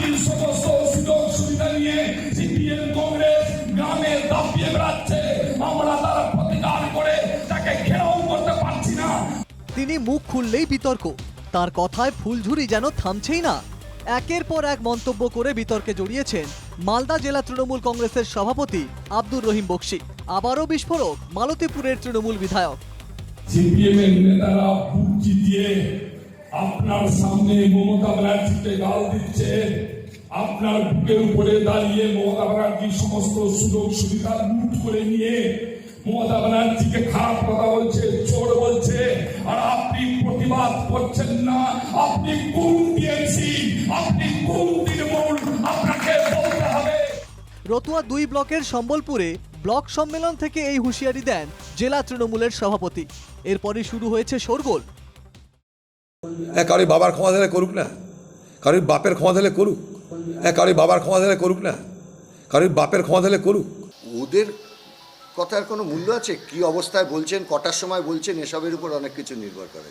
রাজ্যের সমস্ত সুযোগ সুবিধা নিয়ে সিপিএম কংগ্রেস গ্রামে দাপিয়ে বেড়াচ্ছে। আমরা তার প্রতিকার করে তাকে ঘেরাও করতে পারছি না। তিনি মুখ খুললেই বিতর্ক, তার কথায় ফুলঝুরি যেন থামছেই না। একের পর এক মন্তব্য করে বিতর্কে জড়িয়েছেন মালদা জেলা তৃণমূল কংগ্রেসের সভাপতি আব্দুর রহিম বক্সী। আবারও বিস্ফোরক মালতীপুরের তৃণমূল বিধায়ক। সিপিএম এর নেতারা বুদ্ধি দিয়ে আপনার সামনে মমতা ব্যানার্জিকে গাল দিচ্ছে। আপনার বুকের উপরে দাঁড়িয়ে মমতা ব্যানার্জির সমস্ত সুযোগ সুবিধা লুট করে নিয়ে মমতা ব্যানার্জিকে খারাপ কথা বলছে, চোর বলছে, আর আপনি প্রতিবাদ করছেন না। আপনি কোন টিএমসি, আপনি কোন তৃণমূল, আপনাকে বলতে হবে। রতুয়া 2 ব্লকের সম্বলপুরে ব্লক সম্মেলন থেকে এই হুঁশিয়ারি দেন জেলা তৃণমূলের সভাপতি। এরপরই শুরু হয়েছে শোরগোল। কারোর বাবার ক্ষমা দিলে করুক না, কারোর বাপের ক্ষমা দিলে করুক, কারোর বাবার ক্ষমা দিলে করুক না, কারোর বাপের ক্ষমা দিলে করুক। ওদের কথার কোনো মূল্য আছে? কি অবস্থায় বলছেন, কটার সময় বলছেন, এসবের উপর অনেক কিছু নির্ভর করে।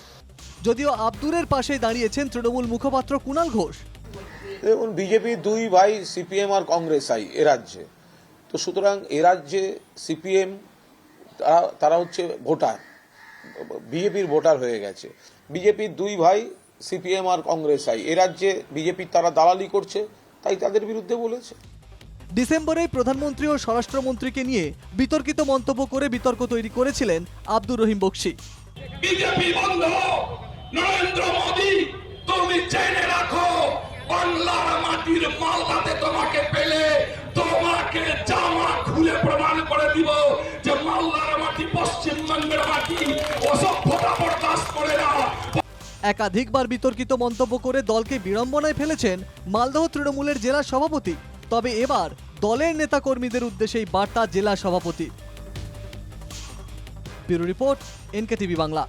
যদিও আব্দুরের পাশে দাঁড়িয়েছেন তৃণমূল মুখপাত্র কুণাল ঘোষ। দেখুন, বিজেপি 2 ভাই সিপিএম আর কংগ্রেস আই এ রাজ্যে, তো সুতরাং এ রাজ্যে সিপিএম তারা হচ্ছে ভোটার, বিজেপির ভোটার হয়ে গেছে। বিজেপির 2 ভাই সিপিএম আর কংগ্রেস আই এ রাজ্যে বিজেপির তারা দালালি করছে, তাই তাদের বিরুদ্ধে বলেছে। ডিসেম্বরে প্রধানমন্ত্রী ও স্বরাষ্ট্রমন্ত্রীকে নিয়ে বিতর্কিত মন্তব্য করে বিতর্ক তৈরি করেছিলেন আব্দুর রহিম বক্সী। বিজেপি বন্ধ, নরেন্দ্র মোদী তুমি জেনে রাখো, বাংলার মাটির মালদাতে তোমাকে পেলে তোমাকে জামা খুলে প্রমাণ করে দিব যে মালদার মাটি পশ্চিমবঙ্গের মাটি, অসভ্যতা বরদাস্ত করে না। একাধিকবার বিতর্কিত মন্তব্য করে দলকে বিড়ম্বনায় ফেলেছেন মালদহ তৃণমূলের জেলা সভাপতি। তবে এবার দলের নেতাকর্মীদের উদ্দেশ্যেই বার্তা জেলা সভাপতি। Bureau report, NKTV Bangla.